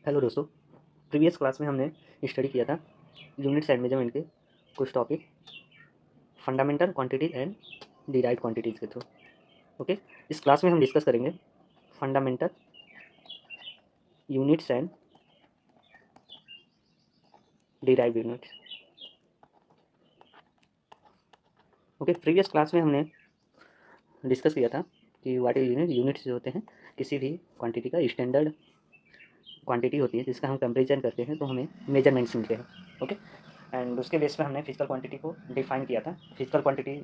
Hello दोस्तों, previous class में हमने स्टडी किया था यूनिट्स एंड मेजरमेंट के कुछ topic fundamental quantities and derived quantities के थ्रू। ओके, इस क्लास में हम डिस्कस करेंगे fundamental units and derived units. Okay, previous class में हमने डिस्कस किया था कि व्हाट इज यूनिट। यूनिट्स जो होते हैं किसी भी क्वांटिटी का स्टैंडर्ड क्वांटिटी होती है जिसका हम कंपेरिजन करते हैं तो हमें मेजरमेंट्स मिलते हैं। ओके, एंड उसके बेस पे हमने फिजिकल क्वांटिटी को डिफाइन किया था। फिजिकल क्वांटिटी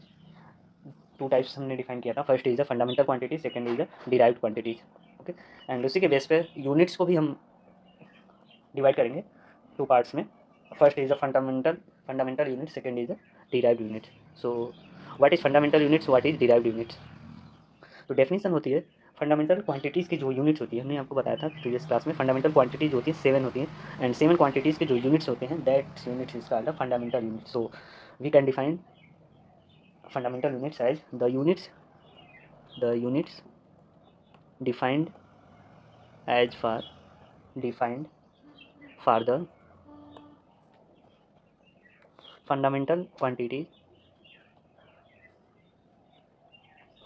टू टाइप्स हमने डिफाइन किया था। First is the fundamental quantity, second is the derived quantities. Okay, and उसी के बेस पे यूनिट्स को भी हम डिवाइड करेंगे टू पार्ट्स में। First is the fundamental unit, second is the derived unit. So what is fundamental units, what is derived units. तो definition होती है फंडामेंटल क्वांटिटीज़ की जो यूनिट्स होती है, हमने आपको बताया था प्रीवियस क्लास में फंडामेंटल क्वांटिटीज़ होती है 7 होती हैं, एंड 7 क्वांटिटीज़ के जो यूनिट्स होते हैं that units is called the fundamental unit. So we can define fundamental units as the units defined as for defined for the fundamental quantities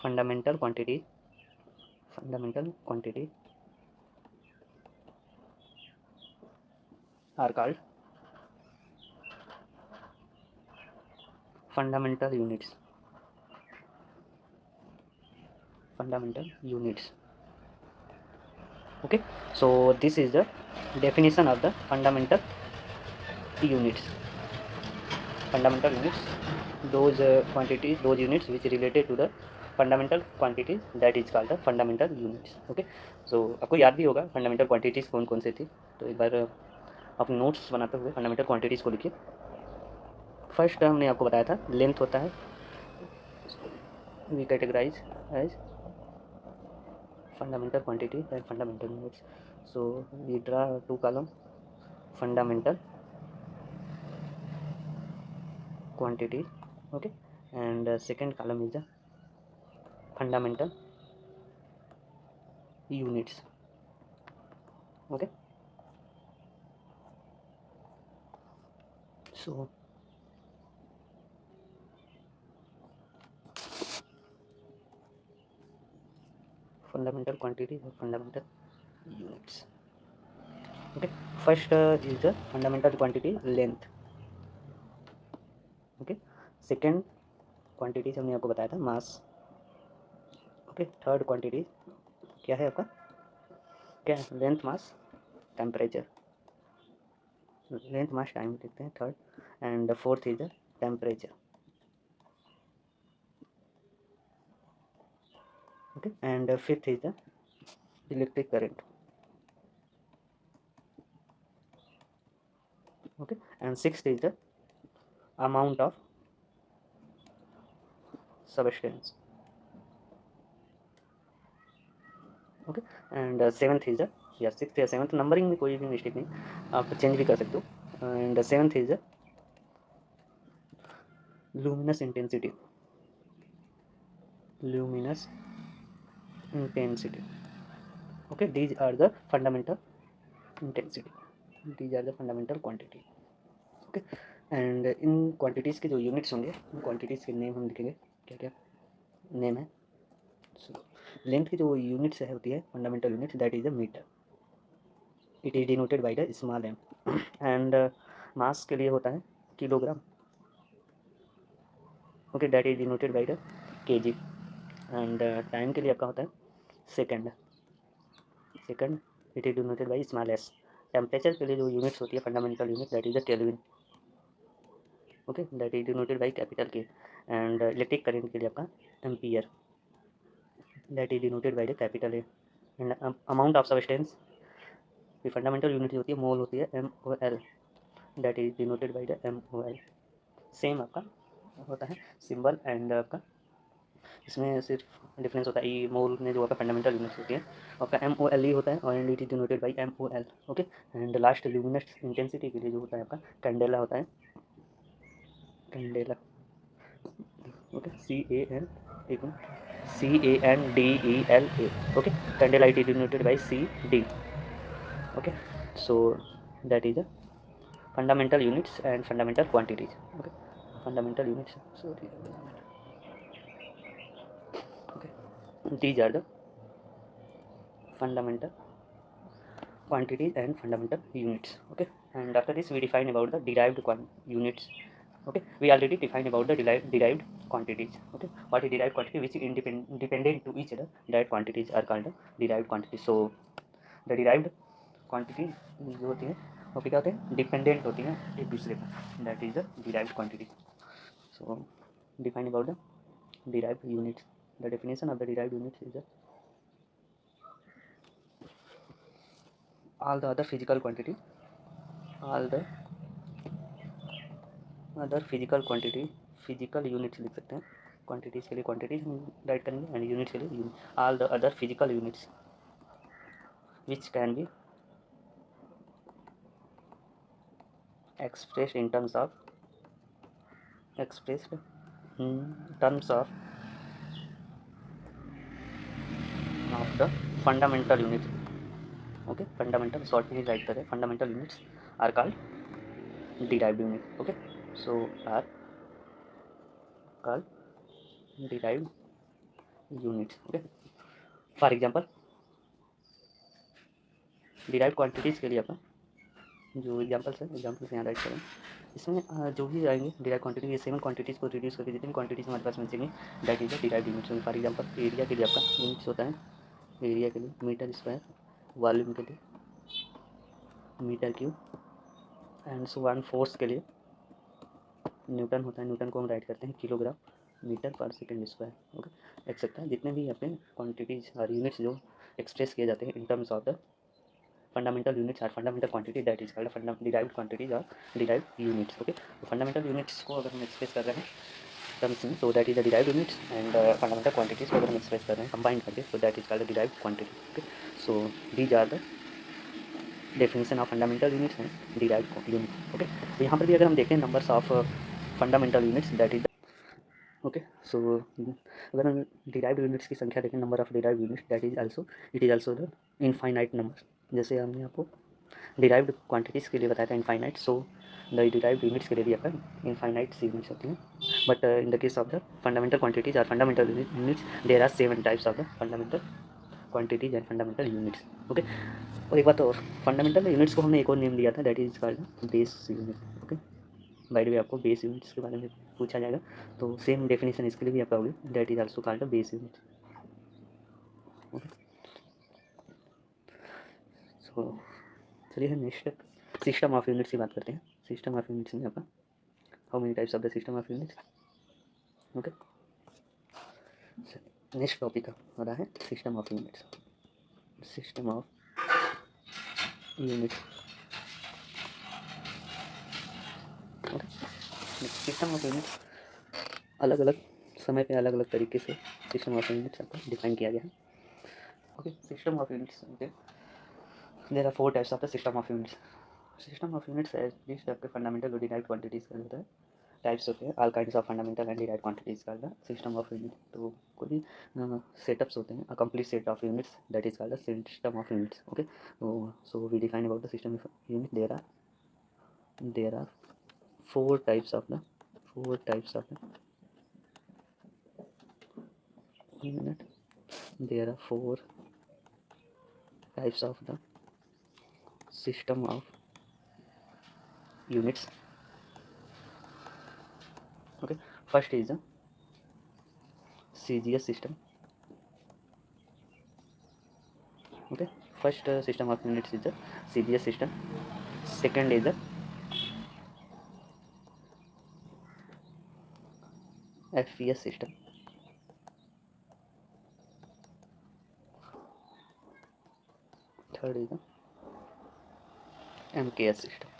fundamental quantities fundamental quantities are called fundamental units. Fundamental units. Okay, so this is the definition of the fundamental units. Fundamental units, those quantities, those units which related to the fundamental quantities that is called the fundamental units. Okay, so आपको याद भी होगा fundamental quantities कौन कौन से थी, तो एक बार अपने नोट्स बनाते हुए फंडामेंटल क्वांटिटीज़ को लिखिए। फर्स्ट हमने आपको बताया था लेंथ होता है, we categorize as fundamental quantities and fundamental units. So we draw two column fundamental quantities, okay, and second column is the fundamental units. Okay, so fundamental quantities and fundamental units. Okay, first is the fundamental quantity length. Okay, second quantities हमने आपको बताया था मास। Okay, third quantity क्या है आपका, क्या है, length mass temperature, length mass time लिखते हैं third, and fourth is the temperature. Okay, and fifth is the electric current. Okay, and sixth is the amount of substance. Okay, and seventh is the, या sixth या seventh, numbering में कोई भी mistake नहीं, आप change भी कर सकते हो। And seventh is the luminous intensity, luminous intensity. Okay, these are the fundamental intensity, these are the fundamental quantity. Okay, and in quantities के जो units होंगे उन quantities के नेम हम लिखेंगे, क्या क्या नेम है। लेंथ की जो यूनिट्स है होती है fundamental unit, that is the metre, it is denoted by the small m. And mass के लिए होता है kilogram. Okay, that is denoted by the kg. And time के लिए आपका होता है second, second it is denoted by small s. Temperature के लिए जो यूनिट्स होती है fundamental unit, that is the kelvin. Okay, that is denoted by capital K. And electric current के लिए आपका ampere, that is denoted by the capital A. And amount of substance की fundamental unit होती है मोल, होती है MOL, that is denoted by the MOL। Same आपका होता है सिंबल, एंड आपका इसमें सिर्फ डिफरेंस होता है ई मोल में जो आपका फंडामेंटल यूनिट्स होती है आपका MOLE होता है, और it is denoted by MOL। Okay, and last luminous intensity के लिए जो होता है आपका कैंडेला होता है, candela. Okay, CANDELA। Okay, candela it is denoted by CD। Okay, So that is the fundamental units and fundamental quantities. Okay, fundamental units, sorry, okay, these are the fundamental quantities and fundamental units. Okay, and after this we define about the derived units. Okay, we already defined about the derived quantities. Okay, what is derived quantity? Which is independent to each other. Derived quantities are called derived quantities. So the derived quantity जो होती है वो क्या होते हैं, dependent होती हैं एक दूसरे पर, that is the derived quantity. So define about the derived units. The definition of the derived units is all the other physical quantity, all the other physical quantity, physical units लिख सकते हैं. Quantities के लिए quantities हम right करेंगे and units के लिए all the other physical units which can be expressed in terms of expressed in terms of the fundamental units. Okay, fundamental short में राइट करें, fundamental units are called derived unit. Okay, so are called derived units. Okay, for example derived quantities के लिए अपन जो examples है, examples यहाँ right करें. इसमें जो भी आएंगे डिराइव क्वांटिटी, ये सेवन क्वांटिटीज़ को रिड्यूस करके जितनी क्वांटिटीज़ हमारे पास बचेंगी that is the derived units. For example area के लिए आपका यूनिट्स होता है, एरिया के लिए मीटर स्क्वायर, वॉल्यूम के लिए metre cube, and so on force के लिए न्यूटन होता है, न्यूटन को हम राइट करते हैं किलोग्राम मीटर पर सेकेंड स्क्वायर. ओके, देख सकते हैं जितने भी अपने क्वांटिटीज़ और यूनिट्स जो एक्सप्रेस किए जाते हैं in terms of the fundamental units are fundamental quantity, that is called derived quantities or derived units. Okay, तो fundamental units को अगर हम एक्सप्रेस कर रहे हैं टर्म्स में तो that is the derived units, and fundamental quantities को अगर हम एक्सप्रेस कर रहे हैं कंबाइन करके तो that is called derived quantity. Okay, so these are the definition of fundamental units and derived unit. Okay, तो यहाँ पर भी अगर हम देखें numbers of fundamental units that is okay. So अगर हम डिराइव्ड यूनिट्स की संख्या देखें, number of derived units that is also it is also the infinite number. जैसे हमने आपको डिराइव्ड क्वांटिटीज़ के लिए बताया था infinite, so the derived units के लिए भी आपका इनफाइनाइट यूनिट्स होती हैं. But in the case of the fundamental quantities और fundamental units there are 7 types of the fundamental quantities and fundamental units. Okay, और एक बात और, फंडामेंटल यूनिट्स को हमने एक और नेम दिया था that is called base unit. Okay, by the way आपको बेस यूनिट्स के बारे में पूछा जाएगा तो सेम डेफिनेशन इसके लिए भी आपका होगी, that is also called base unit. Okay, so चलिए नेक्स्ट सिस्टम ऑफ यूनिट्स की बात करते हैं. सिस्टम ऑफ यूनिट्स में आपका how many types of the system of units. Okay, next topic हो रहा है system of units. System of units. Okay, system of units अलग अलग समय पे अलग अलग तरीके से सिस्टम ऑफ यूनिट्स आपको डिफाइन किया गया है. Okay, system of units okay, there are 4 types of the system of units. System of units as list आपके फंडामेंटल और डिराइव्ड क्वांटिटीज़ का होता है टाइप्स होते हैं. All kinds of fundamental and derived quantities का सिस्टम ऑफ यूनिट. तो कोई भी सेटअप्स होते हैं, a complete set of units that is called the system of units. Okay, so we define about the system of unit. There are 4 types of the 4 types of the 1 minute. There are 4 types of the system of units. Okay, first is the CGS system. Okay, first system of units is the CGS system. Second is the FPS system. Third is the MKS system.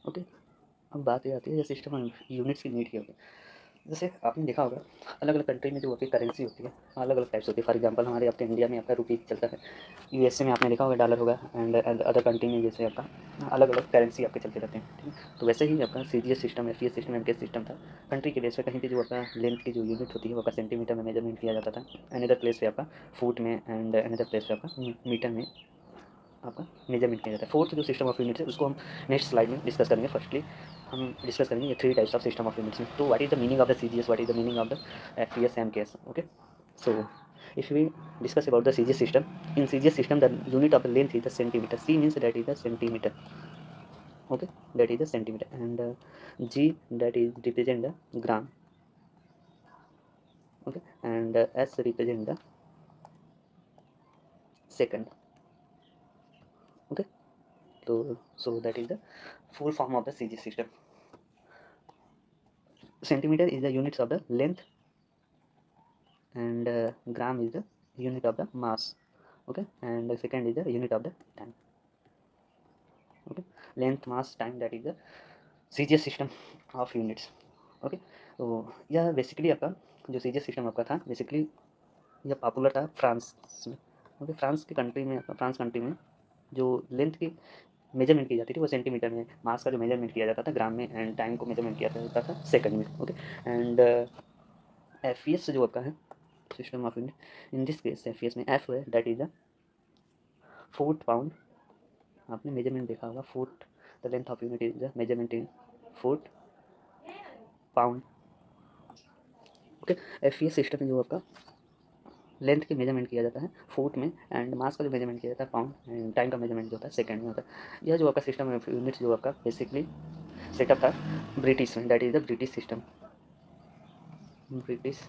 Okay, अब बात ये आती है system units की need क्या होती है. जैसे आपने देखा होगा अलग अलग कंट्री में जो आपकी करेंसी होती है अलग अलग टाइप्स होती है। फॉर एग्जांपल हमारे आपके इंडिया में आपका रुपी चलता है, यूएसए में आपने देखा होगा डॉलर होगा, एंड अदर कंट्री में जैसे आपका अलग अलग करेंसी आपके चलते रहते हैं, ठीक है। तो वैसे ही आपका CGS system, FES system, MKS system था। कंट्री के बेस पे कहीं पे जो आपका लेंथ की जो यूनिट होती है वो आपका सेंटीमीटर में मेजरमेंट किया जाता था, अनदर प्लेस पे आपका फुट में, एंड अनदर प्लेस पे आपका मीटर में आपका मेजरमेंट किया जाता है। फोर्थ जो सिस्टम ऑफ यूनिट्स है उसको हम नेक्स्ट स्लाइड में डिस्कस करेंगे। फर्स्टली हम डिस्कस करेंगे ये 3 types of system of units में। तो what is the meaning of the CGS, what is the meaning of the FES, MKS, okay. So if we discuss about the CGS system, in CGS system the unit of the length is the centimeter. C means that is the centimeter, okay, that is the centimeter, and G that is represent the gram, okay, and S represent the second, okay. So that is the full form of the CGS system. Centimeter is the units of the length, and gram is the unit of the mass, okay, and the second is the unit of the time, okay. Length, mass, time, that is the CGS system of units, okay. तो यह basically आपका जो CGS system आपका था basically यह popular था France में, okay. France की कंट्री में, फ्रांस कंट्री में जो लेंथ की मेजरमेंट की जाती थी वो सेंटीमीटर में, मास का जो मेजरमेंट किया जाता था ग्राम में, एंड टाइम को मेजरमेंट किया जाता था सेकंड में, ओके। एंड एफईएस जो आपका है system of unit, in this case FES में एफ है that is the foot pound, आपने मेजरमेंट देखा होगा foot, the length of unit is the measurement in foot pound, okay. FES system में जो आपका लेंथ की मेजरमेंट किया जाता है फुट में, एंड मास का जो मेजरमेंट किया जाता है पाउंड, एंड टाइम का मेजरमेंट जो होता है सेकंड में होता है। यह जो आपका सिस्टम ऑफ यूनिट्स जो आपका बेसिकली सेटअप था ब्रिटिश में, that is the British system, British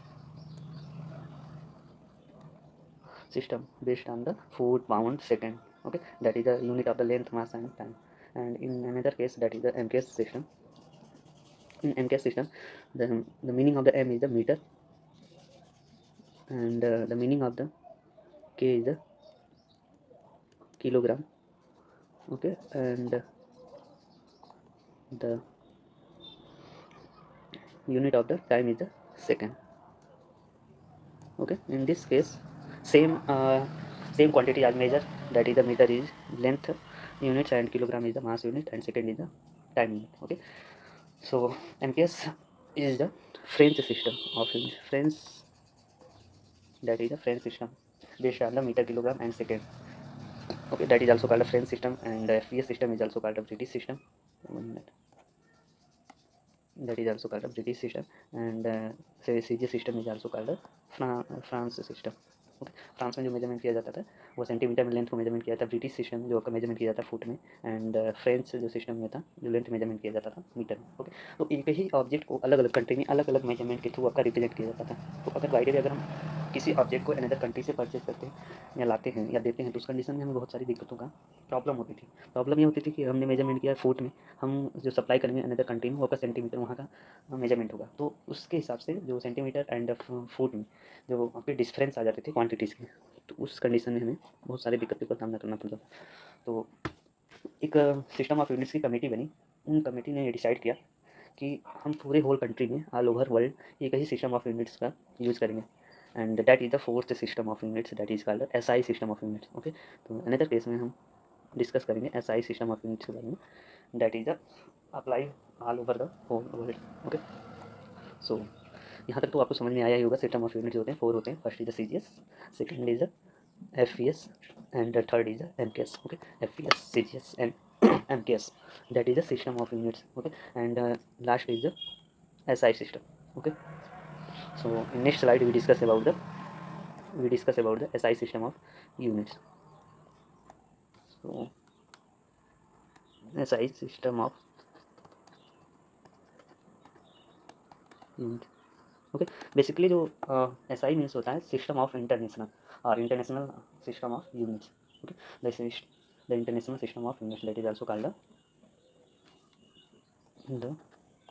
system based on the foot pound second, okay, that is the unit of the length, mass and time. And in another case that is the mks system. In mks system the meaning of the m is the meter, and the meaning of the k is the kilogram, okay, and the unit of the time is the second, okay. In this case same quantity as measure, that is the meter is length units, and kilogram is the mass unit, and second is the time unit, okay. So MPS is the French system of units. French, that is the French system based on the meter, kilogram, and second. Okay, that is also called a French system, and FES system is also called a British system. 1 minute. That is also called a British system, and CG system is also called a France system. Okay, France में जो measurement किया जाता था वो centimetre में length को measurement किया जाता था। ब्रिटिश सिस्टम जो आपका मेजरमेंट किया जाता था फुट में, एंड फ्रेंच जो सिस्टम में था जो लेंथ मेजरमेंट किया जाता था मीटर में, ओके। तो एक ही ऑब्जेक्ट को अलग अलग कंट्री में अलग अलग मेजरमेंट के थ्रू आपका रिप्रेजेंट किया जाता था। तो अगर बाई द वे अगर हम किसी ऑब्जेक्ट को अनदर कंट्री से परचेज करते हैं या लाते हैं या देते हैं तो उस कंडीशन में हमें बहुत सारी दिक्कतों का प्रॉब्लम होती थी। प्रॉब्लम ये होती थी कि हमने मेजरमेंट किया फुट में, हम जो सप्लाई करेंगे अनदर कंट्री में वो आपका सेंटीमीटर वहाँ का मेजरमेंट होगा, तो उसके हिसाब से जो सेंटीमीटर एंड फुट में जो आपके डिफरेंस आ जाते थे क्वांटिटीज़ के, तो उस कंडीशन में हमें बहुत सारी दिक्कतों का सामना करना पड़ता था। तो एक सिस्टम ऑफ यूनिट्स की कमेटी बनी, उन कमेटी ने ये डिसाइड किया कि हम पूरे होल कंट्री में ऑल ओवर वर्ल्ड एक ही सिस्टम ऑफ यूनिट्स का यूज़ करेंगे, and that is the fourth system of units, that is called SI system of units, okay. तो अनदर केस में हम डिस्कस करेंगे एसआई सिस्टम ऑफ यूनिट्स के बारे में, that is the apply all over the whole world, okay. So यहाँ तक तो आपको समझ में आया ही होगा सिस्टम ऑफ यूनिट्स होते हैं 4 होते हैं। First is the CGS, second is the FES, and the third is the MKS, okay. FES, CGS, and MKS, that is the system of units, okay. And last is the SI system, okay. So in next slide we discuss about the SI system of units. So SI system of units, okay. Basically जो SI means होता है system of international और international system of units, okay. The international system of units, that is also called the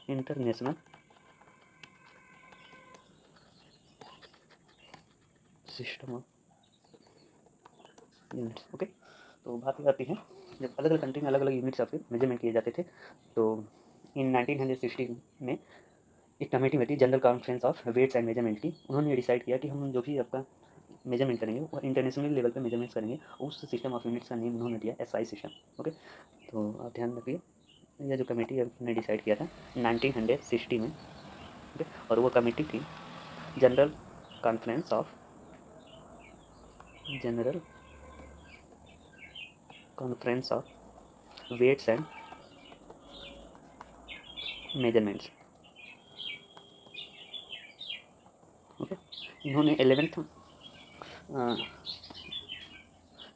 international system of units, okay. तो बात आती है जब अलग अलग कंट्री में अलग अलग यूनिट्स आपके मेजरमेंट किए जाते थे। तो इन 1960 में एक कमेटी बैठी general conference of weights and measurement की। उन्होंने डिसाइड किया कि हम जो भी आपका मेजरमेंट करेंगे वो इंटरनेशनल लेवल पे मेजरमेंट्स करेंगे। उस सिस्टम ऑफ यूनिट्स का नेम उन्होंने दिया एसआई सिस्टम। ओके, तो आप ध्यान रखिए, यह जो कमेटी ने डिसाइड किया था 1960 में। ओके, और वो कमेटी थी general conference of weights and measurements. Okay, इन्होंने 11th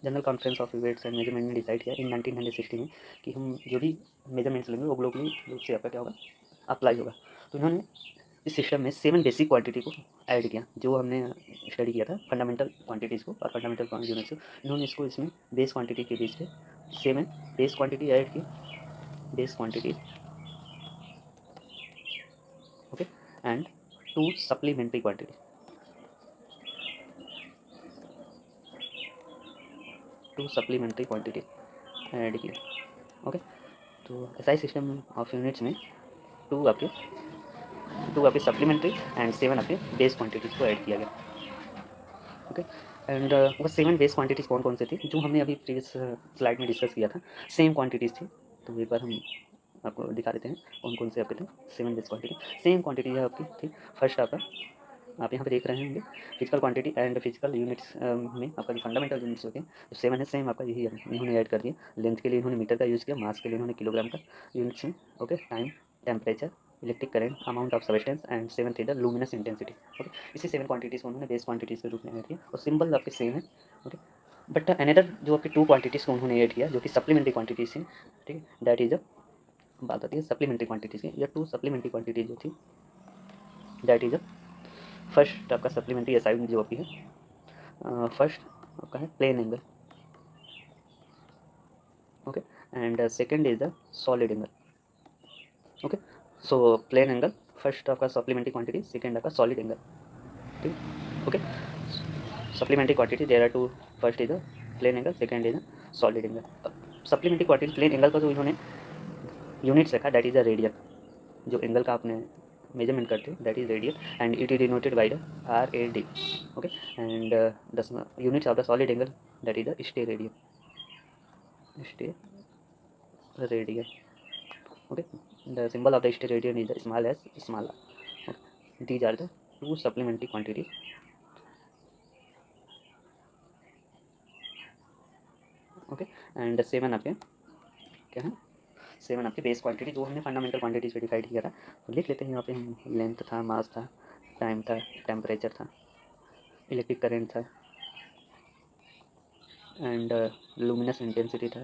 general conference of weights and measurement ने डिसाइड किया इन 1960 में कि हम जो भी मेजरमेंट्स लेंगे वो ग्लोबली रूप से आपका क्या होगा, अप्लाई होगा। तो इन्होंने इस सिस्टम में 7 बेसिक क्वांटिटी को ऐड किया, जो हमने स्टडी किया था फंडामेंटल क्वांटिटीज़ को और फंडामेंटल यूनिट्स को। इन्होंने इसको इसमें बेस क्वांटिटी के बीच पे 7 बेस क्वांटिटी ऐड की, base quantity. Okay, and 2 supplementary quantity, 2 supplementary quantity add की। ओके, तो एसआई सिस्टम ऑफ यूनिट्स में 2 आपके सप्लीमेंट्री एंड 7 आपके बेस क्वांटिटीज़ को ऐड किया गया। ओके, एंड वो 7 बेस क्वांटिटीज़ कौन कौन से थी जो हमने अभी प्रीवियस स्लाइड में डिस्कस किया था, सेम क्वांटिटीज़ थी। तो एक बार हम आपको दिखा देते हैं कौन कौन से आपके थे 7 बेस क्वांटिटी। सेम क्वांटिटी है आपकी थी। फर्स्ट आपका आप यहाँ पे देख रहे होंगे physical quantity and physical units में आपका जो फंडामेंटल यूनिट्स होते हैं जो 7 है, सेम आपका यही इन्होंने ऐड कर दिया। लेंथ के लिए इन्होंने मीटर का यूज़ किया, मास के लिए इन्होंने किलोग्राम का यूनिट्स में। Okay, time, temperature, electric current, amount of substance and 7th is the luminous intensity. Okay, इसी 7 क्वांटिटीज़ को उन्होंने बेस क्वांटिटीज़ के रूप में ऐड किया और सिंबल आपके सेम है। ओके, बट अनदर जो आपकी 2 क्वांटिटीज़ को उन्होंने ऐड किया जो कि सप्लीमेंट्री क्वांटिटीज़ थी। ठीक है, दैट इज बात आती है सप्लीमेंट्री क्वांटिटीज़ की। या 2 सप्लीमेंट्री क्वांटिटीज जो थी, दैट इज फर्स्ट आपका सप्लीमेंट्री एसआई जो आपकी है, फर्स्ट आपका है plane angle. Okay, and second is the solid angle. Okay, so plane angle first आपका सप्लीमेंट्री क्वांटिटी, सेकंड आपका सॉलिड एंगल। ठीक, okay, supplementary quantity there are 2, first is the plane angle, second is the solid angle. Supplementary quantity plane angle का जो इन्होंने units रखा that is the radian. जो angle का आपने मेजरमेंट करते हैं that is radian and it is denoted by the RAD। Okay, and the units of the solid angle that is the stay radian, stay radian. Okay, the symbol of the steradian is small as small r. Okay, these are the 2 supplementary quantities. Okay, and 7 आपके क्या है, 7 आपके base quantity जो हमने fundamental quantities पे decide किया था। तो लिख लेते हैं यहाँ पे हम, लेंथ था, मास था, टाइम था, टेम्परेचर था, इलेक्ट्रिक करंट था एंड लुमिनस इंटेंसिटी था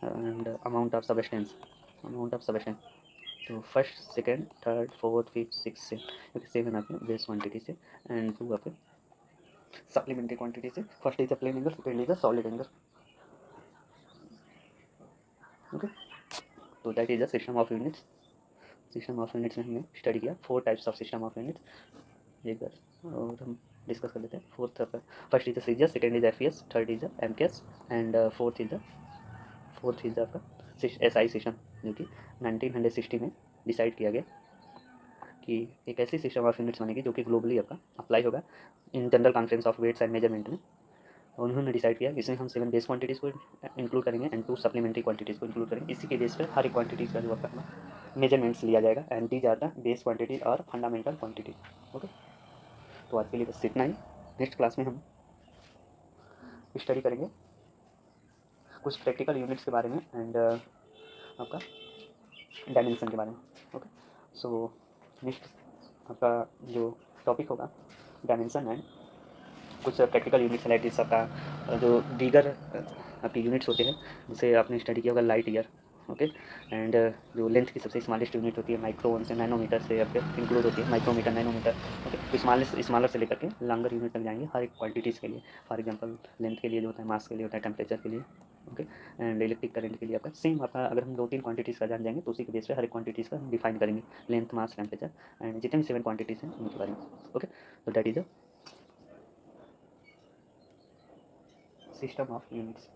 एंड अमाउंट ऑफ सब्सटेंस। तो first, second, third, fourth, fifth, six से क्योंकि 7 आपके बेस क्वांटिटी से एंड 2 आपके सप्लीमेंट्री क्वांटिटी से। First is the plane angle, second is the solid angle. Okay, तो that is the system of units. System of units में हमने study किया 4 types of system of units. एक बार और हम डिस्कस कर लेते हैं। फोर्थ आपका first is the CGS, second is FES, third is the MKS and fourth is आपका एसआई सिस्टम, जो कि 1960 में डिसाइड किया गया कि एक ऐसी सिस्टम ऑफ यूनिट्स बनेगी जो कि ग्लोबली आपका अप्लाई होगा in general conference of weights and measurement में। और उन्होंने डिसाइड किया इसमें हम 7 बेस क्वांटिटीज़ को इंक्लूड करेंगे एंड 2 सप्लीमेंट्री क्वांटिटीज़ को इंक्लूड करेंगे। इसी के बेस पर हर एक क्वांटिटीज़ का जो आपका मेजरमेंट्स लिया जाएगा and these are the base quantity और फंडामेंटल क्वांटिटी। ओके, तो आज के लिए बस इतना ही। नेक्स्ट क्लास में हम स्टडी करेंगे कुछ प्रैक्टिकल यूनिट्स के बारे में एंड आपका डायमेंशन के बारे में। ओके, सो नेक्स्ट आपका जो टॉपिक होगा डायमेंशन एंड कुछ प्रैक्टिकल यूनिट्स लाइक इस आपका जो दीगर आपके यूनिट्स होते हैं जिसे आपने स्टडी किया होगा लाइट ईयर। ओके, एंड जो लेंथ की सबसे स्मॉलेस्ट यूनिट होती है माइक्रोन से नैनोमीटर से आपके इंक्लूड होती है, माइक्रोमीटर, नैनोमीटर। ओके, तो स्मॉलर से लेकर के लॉन्गर यूनिट तक जाएंगे हर एक क्वांटिटीज़ के लिए। फॉर एग्जांपल लेंथ के लिए जो होता है, मास के लिए होता है, टेम्परेचर के लिए। ओके, एंड इलेक्ट्रिक करंट के लिए आपका सेम आपका अगर हम 2-3 क्वांटिटीज़ का जान जाएंगे तो उसी के बेस पे हर एक क्वांटिटीज़ का हम डिफाइन करेंगे, लेंथ, मास, टेम्परेचर एंड जितने भी 7 क्वांटिटीज़ हैं उनके बारे में। ओके, तो that is the system of units.